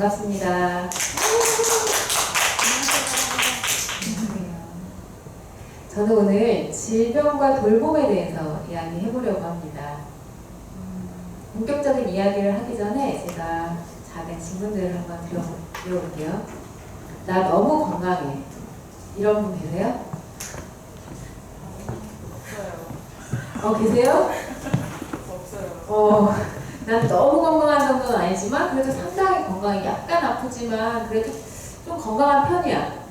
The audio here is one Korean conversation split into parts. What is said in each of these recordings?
반갑습니다. 저는 오늘 질병과 돌봄에 대해서 이야기해보려고 합니다. 본격적인 이야기를 하기 전에 제가 작은 질문들을 한번 드려볼게요. 나 너무 건강해. 이런 분 계세요? 없어요. 계세요? 없어요. 난 너무 건강한 정도는 아니지만 그래도 상당히 건강해. 약간 아프지만 그래도 좀 건강한 편이야.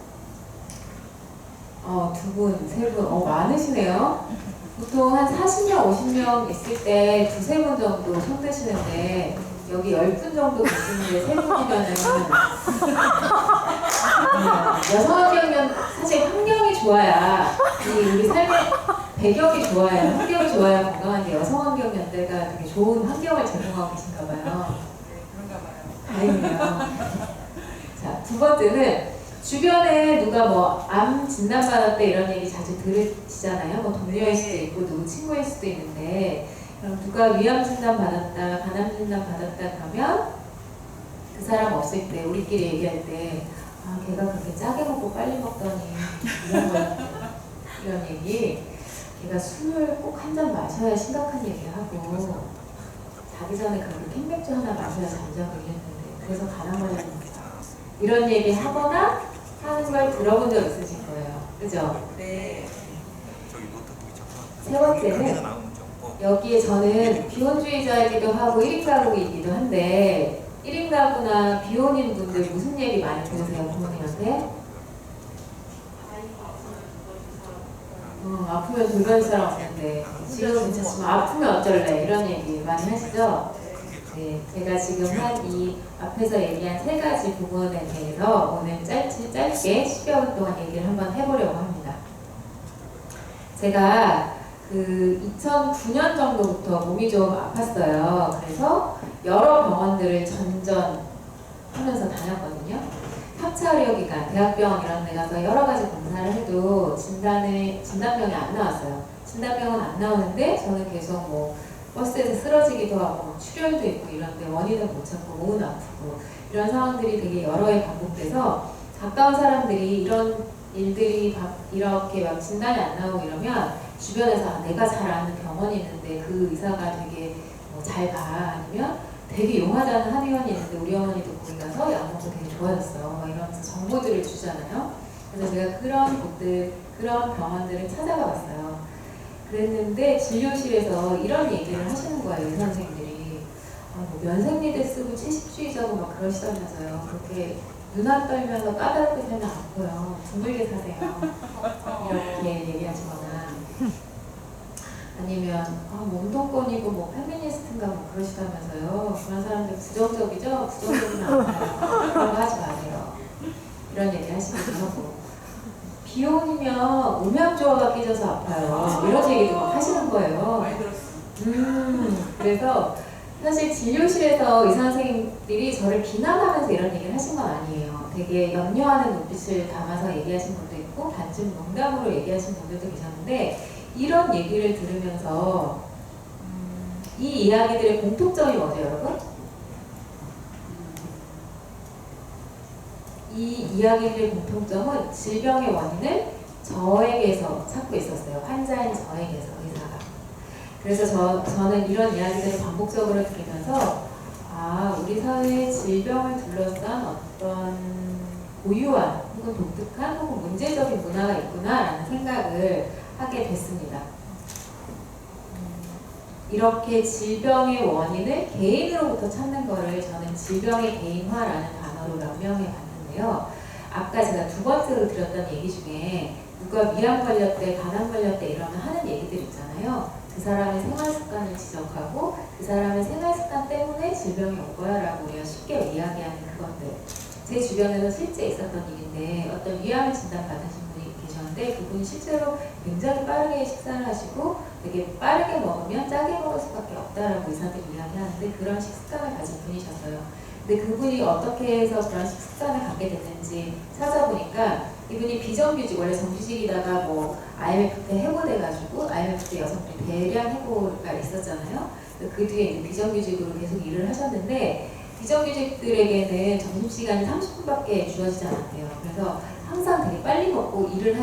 두 분, 세 분, 많으시네요. 보통 한 40명, 50명 있을 때 두세 분 정도 손 드시는데 여기 10분 정도 계시는데 세 분이면은 여성환경면 사실 환경이 좋아야 우리 삶의 배경이 좋아야 환경이 좋아야 건강한데 여성환경연대가 되게 좋은 환경을 제공하고 계신가 봐요. 네, 그런가 봐요. 다행이네요. 자, 두 번째는 주변에 누가 암 진단받았대 이런 얘기 자주 들으시잖아요. 동료일 수도 있고 누구 친구일 수도 있는데 그럼 누가 위암 진단받았다, 간암 진단받았다 그러면 그 사람 없을 때 우리끼리 얘기할 때 걔가 그렇게 짜게 먹고 빨리 먹더니 이런 얘기 걔가 술을 꼭 한 잔 마셔야 심각한 얘기하고 자기 전에 그렇게 캔맥주 하나 마셔야 잠자고 이랬는데 그래서 간암 걸렸습니다. 이런 얘기 하거나 하는 걸 들어본 적 있으실 거예요. 그죠? 네. 세 번째는 여기에 저는 비혼주의자이기도 하고 1인 가구이기도 한데 1인 가구나 비혼인 분들 무슨 얘기 많이 들으세요? 부모님한테? 아프면 돌볼 사람 없는데 지금 괜찮지만 아프면 어쩔래? 이런 얘기 많이 하시죠? 네, 제가 지금 한 이 앞에서 얘기한 세 가지 부분에 대해서 오늘 짧게 10여 분 동안 얘기를 한번 해보려고 합니다. 제가 2009년 정도부터 몸이 좀 아팠어요. 그래서 여러 병원들을 전전하면서 다녔거든요. 3차 의료기관, 대학병원 이런 데 가서 여러 가지 검사를 해도 진단병이 안 나왔어요. 진단병은 안 나오는데 저는 계속 버스에서 쓰러지기도 하고 출혈도 있고 이런데 원인을 못 찾고 몸은 아프고 이런 상황들이 되게 여러 해 반복돼서 가까운 사람들이 이런 일들이 이렇게 막 진단이 안 나오고 이러면 주변에서 내가 잘 아는 병원이 있는데 그 의사가 되게 잘 봐 아니면 되게 용하지 않은 한의원이 있는데 우리 어머니도 거기 가서 약 먹고 되게 좋아졌어 이러면서 정보들을 주잖아요. 그래서 제가 그런 병원들을 찾아가 봤어요. 그랬는데 진료실에서 이런 얘기를 하시는 거예요. 의사 선생님들이 면생리대 쓰고 채식주의자고 막 그러시다면서요. 그렇게 눈안 떨면서 까다롭게 살면 아파요. 둥글게 사세요. 이렇게 얘기하시거나 아니면 몸통권이고 페미니스트인가 그러시다면서요. 그런 사람들 부정적이죠? 부정적이면 아파요. 그런 거 하지 마세요. 이런 얘기 하시기도 하고 비혼이면 음양조화가 깨져서 아파요. 이런 얘기도 막 하시는 거예요. 많이 들었어요. 그래서 사실 진료실에서 의사 선생님들이 저를 비난하면서 이런 얘기를 하신 건 아니에요. 되게 염려하는 눈빛을 담아서 얘기하신 분도 있고 단지 농담으로 얘기하신 분들도 계셨는데 이런 얘기를 들으면서 이 이야기들의 공통점이 뭐죠, 여러분? 이 이야기들의 공통점은 질병의 원인을 저에게서 찾고 있었어요. 환자인 저에게서 의사가. 그래서 저는 이런 이야기들을 반복적으로 들으면서 우리 사회의 질병을 둘러싼 어떤 고유한 혹은 독특한 혹은 문제적인 문화가 있구나라는 생각을 하게 됐습니다. 이렇게 질병의 원인을 개인으로부터 찾는 거를 저는 질병의 개인화라는 단어로 명명해 봤는데요. 아까 제가 두 번째로 드렸던 얘기 중에 누가 위암 걸렸대, 간암 걸렸대 이러면 하는 얘기들 있잖아요. 그 사람의 생활 습관을 지적하고 그 사람의 생활 습관 때문에 질병이 온 거야 라고 우리가 쉽게 이야기하는 그것들. 제 주변에서 실제 있었던 일인데 어떤 위암을 진단받으신 분이 계셨는데 그분이 실제로 굉장히 빠르게 식사를 하시고 되게 빠르게 먹으면 짜게 먹을 수밖에 없다라고 의사들이 이야기하는데 그런 식습관을 가진 분이셨어요. 근데 그분이 어떻게 해서 그런 식습관을 갖게 됐는지 찾아보니까 이분이 비정규직, 원래 정규직이다가 IMF 때 해고돼가지고 IMF 때 여성들이 대량 해고가 있었잖아요. 그 뒤에 비정규직으로 계속 일을 하셨는데 비정규직들에게는 점심시간이 30분밖에 주어지지 않았대요. 그래서 항상 되게 빨리 먹고 일을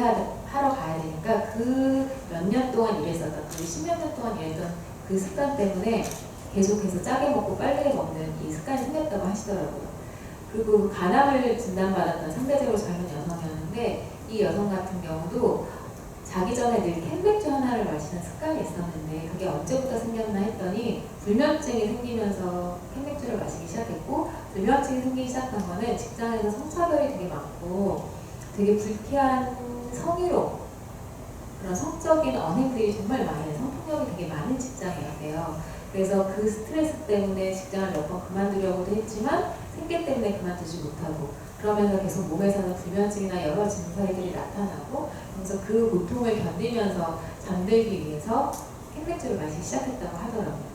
하러 가야 되니까 그 몇 년 동안 일했었던, 그 10몇 년 동안 일했던 그 습관 때문에 계속해서 짜게 먹고 빨리 먹는 이 습관이 생겼다고 하시더라고요. 그리고 간암을 진단받았던 상대적으로 젊은 여성이었는데 이 여성 같은 경우도 자기 전에 늘 캔맥주 하나를 마시는 습관이 있었는데 그게 언제부터 생겼나 했더니 불면증이 생기면서 캔맥주를 마시기 시작했고, 불면증이 생기기 시작한 거는 직장에서 성차별이 되게 많고 되게 불쾌한 성희롱, 그런 성적인 언행들이 정말 많은, 성폭력이 되게 많은 직장이었대요. 그래서 그 스트레스 때문에 직장을 몇 번 그만두려고도 했지만 생계 때문에 그만두지 못하고, 그러면서 계속 몸에서는 불면증이나 여러 증상들이 나타나고, 그래서 그 고통을 견디면서 잠들기 위해서 캔맥주를 마시기 시작했다고 하더라고요.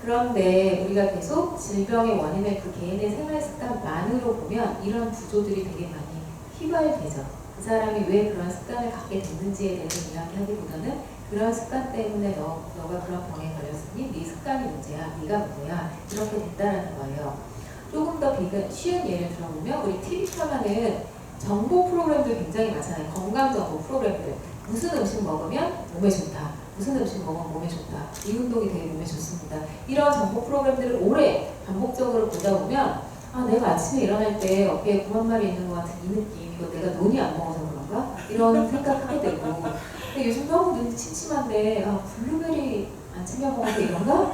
그런데 우리가 계속 질병의 원인을 그 개인의 생활 습관만으로 보면 이런 구조들이 되게 많이 휘발되죠. 그 사람이 왜 그런 습관을 갖게 됐는지에 대해서 이야기하기보다는 그런 습관 때문에 너가 그런 병에 걸렸으니 네 습관이 문제야, 네가 문제야, 이렇게 됐다라는 거예요. 조금 더 쉬운 예를 들어보면 우리 TV 켜면은 정보 프로그램들 굉장히 많잖아요. 건강 정보 프로그램들. 무슨 음식 먹으면 몸에 좋다, 무슨 음식 먹으면 몸에 좋다, 이 운동이 되게 몸에 좋습니다. 이런 정보 프로그램들을 오래 반복적으로 보다 보면 내가 아침에 일어날 때 어깨에 9만 마리 있는 것 같은 이 느낌, 이거 내가 논이 안 먹어서 그런가? 이런 생각하게 되고, 근데 요즘 너무 눈이 침침한데 블루베리 안 챙겨 먹어서 이런가?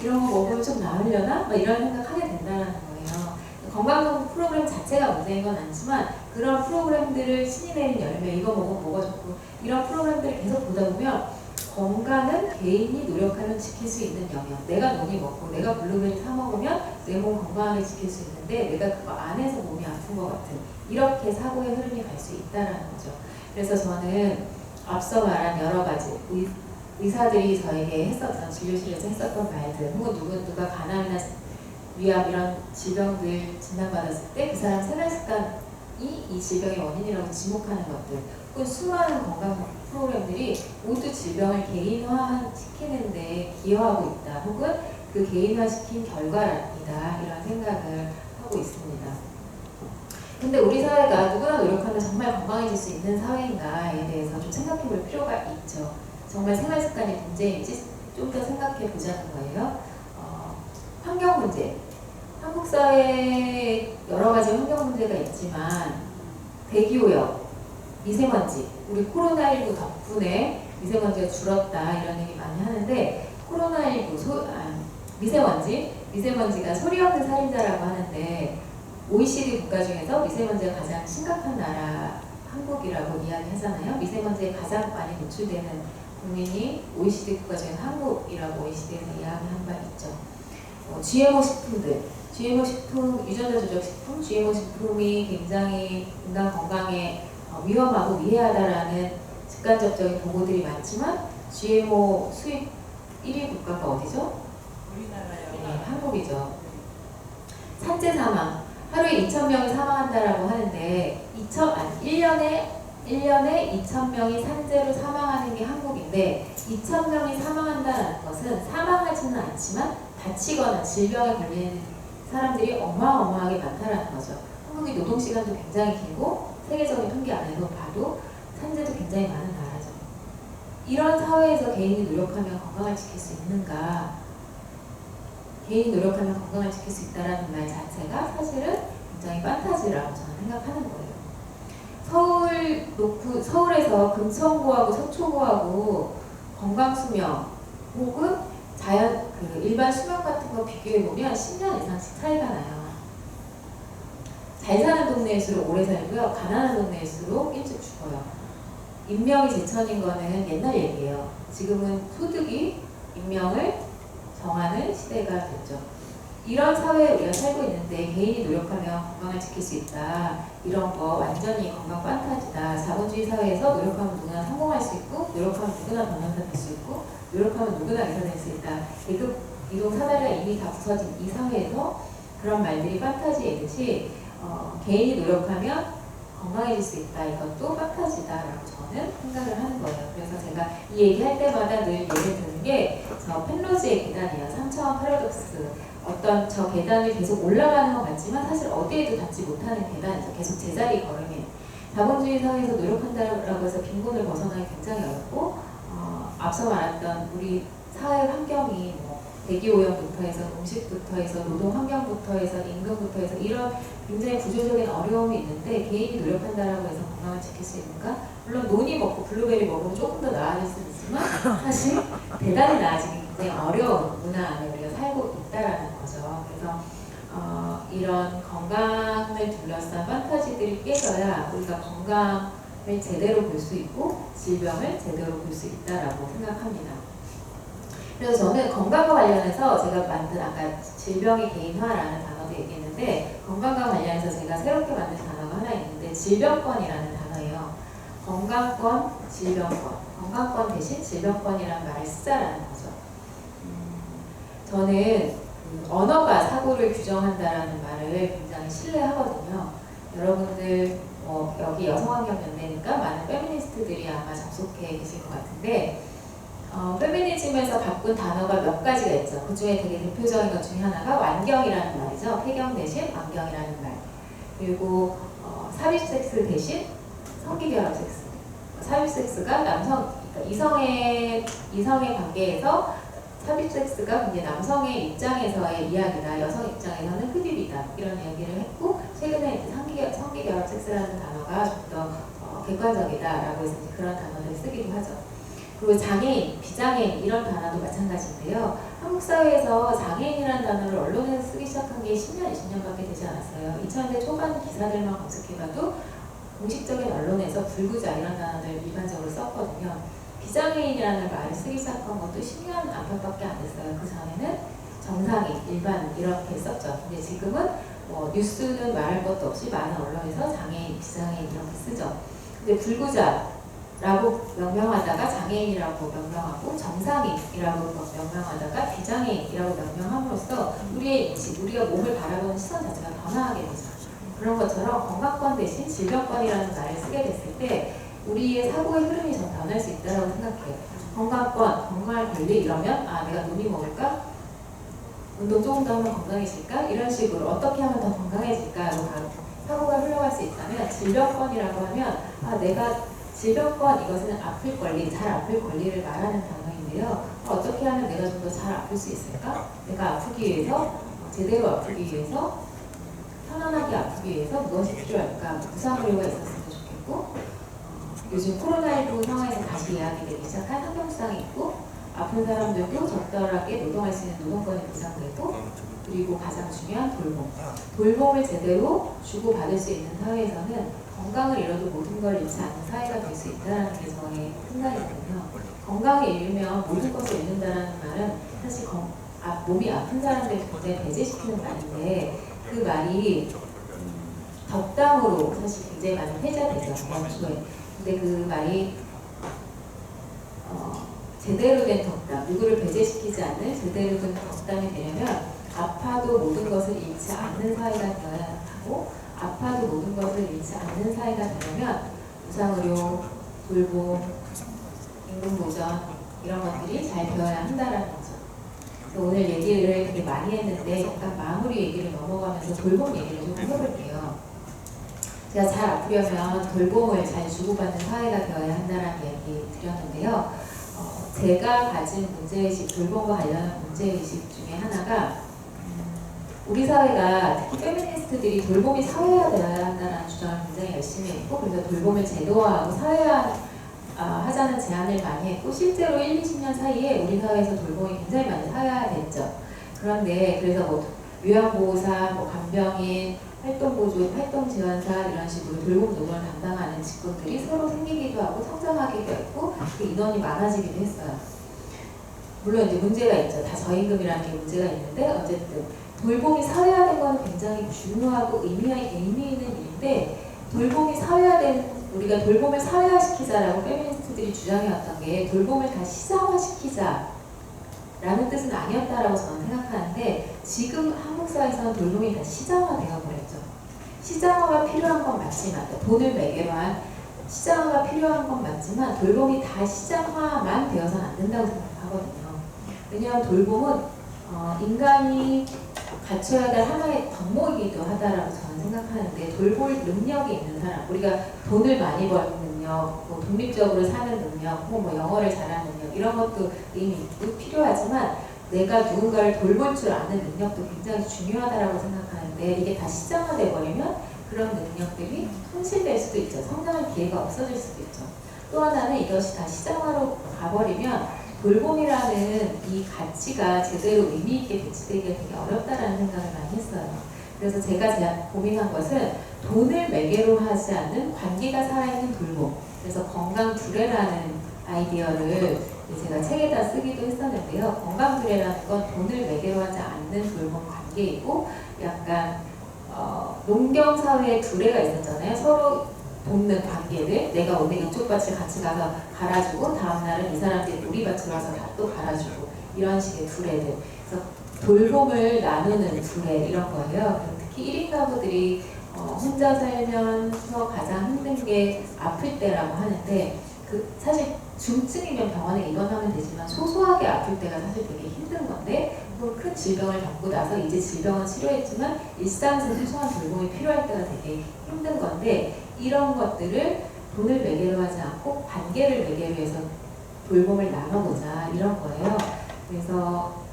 이런 거 먹으면 좀 나으려나? 막 이런 생각하게 된다는 거예요. 건강정보 프로그램 자체가 문제인 건 아니지만 그런 프로그램들을 신이 내린 열매, 이거 먹으면 뭐가 좋고, 이런 프로그램들을 계속 보다 보면 건강은 개인이 노력하면 지킬 수 있는 영역. 내가 논이 먹고 내가 블루베리 사 먹으면 내 몸 건강하게 지킬 수 있는데 내가 그거 안 해서 몸이 아픈 것 같은, 이렇게 사고의 흐름이 갈 수 있다는 거죠. 그래서 저는 앞서 말한 여러 가지 의사들이 저에게 했었던, 진료실에서 했었던 말들, 혹은 누가 간암이나 위암 이런 질병들 진단받았을 때 그 사람 생활 습관이 이 질병의 원인이라고 지목하는 것들, 혹은 수많은 건강 프로그램들이 모두 질병을 개인화시키는데 기여하고 있다, 혹은 그 개인화시킨 결과이다, 이런 생각을 하고 있습니다. 근데 우리 사회가 누구나 노력하면 정말 건강해질 수 있는 사회인가에 대해서 좀 생각해 볼 필요가 있죠. 정말 생활 습관이 문제인지 좀 더 생각해 보자는 거예요. 환경 문제. 한국 사회에 여러 가지 환경 문제가 있지만 대기오염, 미세먼지, 우리 코로나19 덕분에 미세먼지가 줄었다 이런 얘기 많이 하는데, 코로나19 미세먼지가 소리 없는 살인자라고 하는데 OECD 국가 중에서 미세먼지가 가장 심각한 나라 한국이라고 이야기하잖아요. 미세먼지에 가장 많이 노출되는 국민이 OECD 국가 중에 한국이라고 OECD에서 이야기한 바 있죠. GMO 식품들, GMO 식품, 유전자 조작 식품, GMO 식품이 굉장히 인간 건강에 위험하고 미해하다라는 직간접적인 보고들이 많지만 GMO 수입 1위 국가가 어디죠? 우리나라요. 네, 한국이죠. 산재 사망, 하루에 2,000명이 사망한다라고 하는데 1년에 2,000명이 산재로 사망하는 게 한국인데, 2,000명이 사망한다는 것은 사망하지는 않지만 다치거나 질병에 걸리는 사람들이 어마어마하게 많다라는 거죠. 한국의 노동시간도 굉장히 길고 세계적인 통계 안에서 봐도 산재도 굉장히 많은 나라죠. 이런 사회에서 개인이 노력하면 건강을 지킬 수 있는가? 개인이 노력하면 건강을 지킬 수 있다는 말 자체가 사실은 굉장히 판타지라고 저는 생각하는 거예요. 서울에서 금천구하고 서초구하고 건강수명 혹은 일반 수명 같은 거 비교해보면 10년 이상씩 차이가 나요. 잘 사는 동네일수록 오래 살고요. 가난한 동네일수록 일찍 죽어요. 인명이 제천인 거는 옛날 얘기예요. 지금은 소득이 인명을 정하는 시대가 됐죠. 이런 사회에 우리가 살고 있는데 개인이 노력하면 건강을 지킬 수 있다, 이런 거 완전히 건강 판타지다. 자본주의 사회에서 노력하면 누구나 성공할 수 있고, 노력하면 누구나 변호사 될 수 있고, 노력하면 누구나 의사 될 수 있다. 계급 이동 사다리가 이미 다 부서진 이 사회에서 그런 말들이 판타지이듯이 개인이 노력하면 건강해질 수 있다. 이것도 판타지다라고 저는 생각을 하는 거예요. 그래서 제가 이 얘기할 때마다 늘 예를 드는 게 저 펜로즈의 계단이에요. 3차원 패러독스. 어떤 저 계단을 계속 올라가는 것 같지만 사실 어디에도 닿지 못하는 계단이죠. 계속 제자리 걸음이. 자본주의 사회에서 노력한다고 해서 빈곤을 벗어나기 굉장히 어렵고 앞서 말했던 우리 사회 환경이 뭐 대기오염부터 해서 음식부터 해서 노동 환경부터 해서 임금부터 해서 이런 굉장히 구조적인 어려움이 있는데 개인이 노력한다라고 해서 건강을 지킬 수 있는가? 물론 논이 먹고 블루베리 먹으면 조금 더 나아질 수는 있지만 사실 대단히 나아지기 굉장히 어려운 문화 안에 우리가 살고 있다라는 거죠. 그래서 이런 건강을 둘러싼 판타지들이 깨져야 우리가 건강을 제대로 볼 수 있고 질병을 제대로 볼 수 있다라고 생각합니다. 그래서 저는 건강과 관련해서 제가 만든 아까 질병의 개인화라는 단어도 얘기했는데 건강과 관련해서 제가 새롭게 만든 단어가 하나 있는데 질병권이라는 단어예요. 건강권, 질병권. 건강권 대신 질병권이라는 말을 쓰자라는 거죠. 저는 언어가 사고를 규정한다라는 말을 굉장히 신뢰하거든요. 여러분들 여기 여성환경연대니까 많은 페미니스트들이 아마 접속해 계실 것 같은데 페미니즘에서 바꾼 단어가 몇 가지가 있죠. 그 중에 되게 대표적인 것 중에 하나가 완경이라는 말이죠. 폐경 대신 완경이라는 말. 그리고 삽입섹스 대신 성기결합 섹스. 삽입섹스가 그러니까 이성의 관계에서 삽입섹스가 이제 남성의 입장에서의 이야기다. 여성 입장에서는 흡입이다. 이런 얘기를 했고 최근에 이제 성기결합 섹스라는 단어가 좀 더 객관적이다라고 해서 이제 그런 단어를 쓰기도 하죠. 그리고 장애인, 비장애인 이런 단어도 마찬가지인데요. 한국 사회에서 장애인이라는 단어를 언론에서 쓰기 시작한 게 10년, 20년밖에 되지 않았어요. 2000년대 초반 기사들만 검색해봐도 공식적인 언론에서 불구자 이런 단어를 일반적으로 썼거든요. 비장애인이라는 말을 쓰기 시작한 것도 10년 안팎밖에 안 됐어요. 그 전에는 정상인, 일반 이렇게 썼죠. 근데 지금은 뉴스는 말할 것도 없이 많은 언론에서 장애인, 비장애인 이렇게 쓰죠. 근데 불구자라고 명명하다가 장애인이라고 명명하고 정상인이라고 명명하다가 비장애인이라고 명명함으로써 우리의 인식, 우리가 몸을 바라보는 시선 자체가 변화하게 되죠. 그런 것처럼 건강권 대신 질병권이라는 말을 쓰게 됐을 때 우리의 사고의 흐름이 좀 변할 수 있다고 생각해요. 건강권, 건강관리 이러면 내가 눈이 먹을까? 운동 조금 더 하면 건강해질까? 이런 식으로 어떻게 하면 더 건강해질까로 사고가 흘러갈 수 있다면 질병권이라고 하면 내가 질병권 이것은 아플 권리, 잘 아플 권리를 말하는 단어인데요. 어떻게 하면 내가 좀 더 잘 아플 수 있을까? 내가 아프기 위해서 제대로 아프기 위해서 편안하게 아프기 위해서 무엇이 필요할까? 무상의료가 있었으면 좋겠고 요즘 코로나19 상황에서 다시 이야기되기 시작한 환경수당이 있고 아픈 사람들도 적절하게 노동할 수 있는 노동권이 보장되고 그리고 가장 중요한 돌봄. 돌봄을 제대로 주고받을 수 있는 사회에서는 건강을 잃어도 모든 걸 잃지 않는 사회가 될 수 있다는 게 저의 생각이거든요. 건강을 잃으면 모든 것을 잃는다는 말은 사실 몸이 아픈 사람들을 굉장히 배제시키는 말인데 그 말이 덕담으로 사실 굉장히 많이 회자되죠. 원초에. 근데 그 말이 제대로 된 덕담, 누구를 배제시키지 않는 제대로 된 덕담이 되려면 아파도 모든 것을 잃지 않는 사회가 되어야 하고 아파도 모든 것을 잃지 않는 사회가 되려면 무상의료, 돌봄, 임금보전 이런 것들이 잘 되어야 한다는 거죠. 그래서 오늘 얘기를 되게 많이 했는데 약간 마무리 얘기를 넘어가면서 돌봄 얘기를 좀 해볼게요. 제가 잘 아프려면 돌봄을 잘 주고받는 사회가 되어야 한다는 이야기 드렸는데요. 제가 가진 문제의식, 돌봄과 관련한 문제의식 중에 하나가 우리 사회가 특히 페미니스트들이 돌봄이 사회화되어야 한다는 주장을 굉장히 열심히 했고 그래서 돌봄을 제도화하고 사회화하자는 제안을 많이 했고 실제로 1, 20년 사이에 우리 사회에서 돌봄이 굉장히 많이 사회화됐죠. 그런데 그래서 요양보호사, 간병인, 활동보조, 활동지원사 이런 식으로 돌봄 노동을 담당하는 직군들이 새로 생기기도 하고 성장하기도 했고 그 인원이 많아지기도 했어요. 물론 이제 문제가 있죠. 다 저임금이라는 게 문제가 있는데 어쨌든 돌봄이 사회화된 건 굉장히 중요하고 의미 있는 일인데 돌봄이 우리가 돌봄을 사회화시키자라고 페미니스트들이 주장해왔던 게 돌봄을 다 시장화시키자 라는 뜻은 아니었다라고 저는 생각하는데 지금 한국 사회에서는 돌봄이 다 시장화되어 버렸죠. 시장화가 필요한 건 맞지만, 돈을 매개로 한 시장화가 필요한 건 맞지만 돌봄이 다 시장화만 되어서는 안 된다고 생각하거든요. 왜냐하면 돌봄은 인간이 갖춰야 될 하나의 덕목이기도 하다라고 저는 생각하는데, 돌볼 능력이 있는 사람, 우리가 돈을 많이 버는 능력, 뭐 독립적으로 사는 능력, 뭐 영어를 잘하는 능력, 이런 것도 의미 있고 필요하지만 내가 누군가를 돌볼 줄 아는 능력도 굉장히 중요하다라고 생각하는데, 이게 다 시장화돼 버리면 그런 능력들이 손실될 수도 있죠. 성장할 기회가 없어질 수도 있죠. 또 하나는 이것이 다 시장화로 가버리면 돌봄이라는 이 가치가 제대로 의미 있게 배치되기가 되게 어렵다라는 생각을 많이 했어요. 그래서 제가 고민한 것은 돈을 매개로 하지 않는 관계가 살아있는 돌봄. 그래서 건강두레라는 아이디어를 제가 책에다 쓰기도 했었는데요. 건강두레라는 건 돈을 매개로 하지 않는 돌봄 관계이고, 약간 농경사회의 두레가 있었잖아요. 서로 돕는 관계들, 내가 오늘 이쪽 밭을 같이 가서 갈아주고 다음날은 이 사람들이 우리 밭으로 와서 또 갈아주고, 이런 식의 두레들. 그래서 돌봄을 나누는 두레, 이런 거예요. 특히 1인 가구들이 혼자 살면서 가장 힘든 게 아플 때라고 하는데, 사실 중증이면 병원에 입원하면 되지만 소소하게 아플 때가 사실 되게 힘든 건데, 큰 질병을 겪고 나서 이제 질병은 치료했지만 일상에서 소소한 돌봄이 필요할 때가 되게 힘든 건데, 이런 것들을 돈을 매개로 하지 않고 관계를 매개로 해서 돌봄을 나눠보자, 이런 거예요. 그래서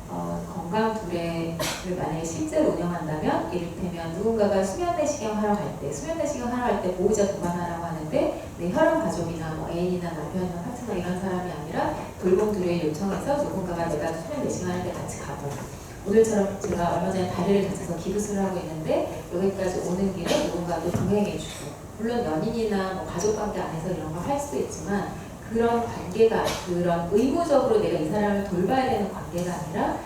건강두레를 만약에 실제로 운영한다면, 이를테면 누군가가 수면내시경 하러 갈 때, 수면내시경 하러 갈 때 보호자 동반하라고 하는데 내 혈연 가족이나 뭐 애인이나 남편이나 파트너 이런 사람이 아니라 돌봄두레를 요청해서 누군가가 내가 수면내시경 하는 데 같이 가고, 오늘처럼 제가 얼마 전에 다리를 다쳐서 기부스를 하고 있는데 여기까지 오는 길에 누군가도 동행해주고, 물론 연인이나 뭐 가족관계 안에서 이런 걸 할 수 있지만, 그런 관계가, 그런 의무적으로 내가 이 사람을 돌봐야 되는 관계가 아니라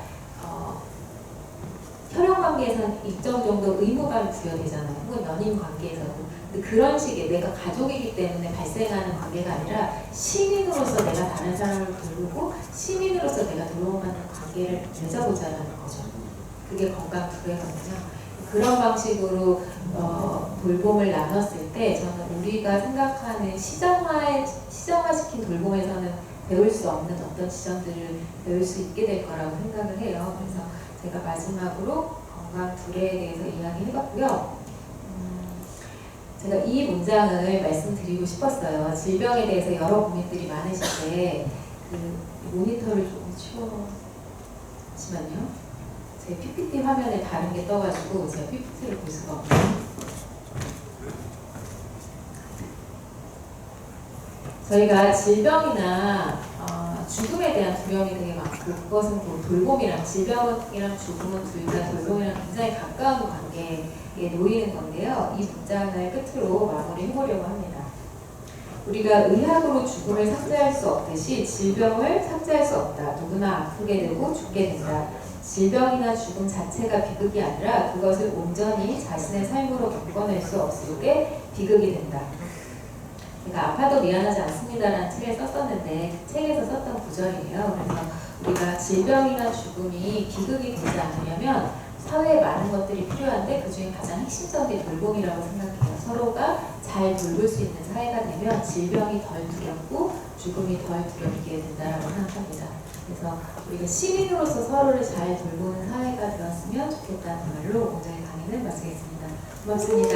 혈연 관계에서는 일정 정도 의무감이 부여되잖아요. 혹은 연인 관계에서도. 근데 그런 식의 내가 가족이기 때문에 발생하는 관계가 아니라 시민으로서 내가 다른 사람을 돌보고 시민으로서 내가 돌봄받는 관계를 맺어보자라는 거죠. 그게 건강두레거든요. 그런 방식으로 돌봄을 나눴을 때 저는 우리가 생각하는 시장화시킨 돌봄에서는 배울 수 없는 어떤 지점들을 배울 수 있게 될 거라고 생각을 해요. 그래서 제가 마지막으로 건강두레에 대해서 이야기해봤고요. 제가 이 문장을 말씀드리고 싶었어요. 질병에 대해서 여러 고민들이 많으신데, 모니터를 조금 치워주시면요. 제 PPT 화면에 다른 게 떠가지고 제가 PPT를 볼 수가 없네요. 저희가 질병이나 죽음에 대한 두려움이 되게 많고, 그것은 뭐 돌봄이랑, 질병이랑 죽음은 둘 다 돌봄이랑 굉장히 가까운 관계에 놓이는 건데요. 이 문장을 끝으로 마무리해보려고 합니다. 우리가 의학으로 죽음을 삭제할 수 없듯이 질병을 삭제할 수 없다. 누구나 아프게 되고 죽게 된다. 질병이나 죽음 자체가 비극이 아니라 그것을 온전히 자신의 삶으로 겪어낼 수 없을 때 비극이 된다. 그러니까 아파도 미안하지 않습니다라는 책을 썼었는데, 그 책에서 썼던 구절이에요. 그래서 우리가 질병이나 죽음이 비극이 되지 않으려면 사회에 많은 것들이 필요한데 그 중에 가장 핵심적인 돌봄이라고 생각해요. 서로가 잘 돌볼 수 있는 사회가 되면 질병이 덜 두렵고 죽음이 덜 두렵게 된다고 생각합니다. 그래서 우리가 시민으로서 서로를 잘 돌보는 사회가 되었으면 좋겠다는 말로 오늘 강의는 마치겠습니다. 고맙습니다.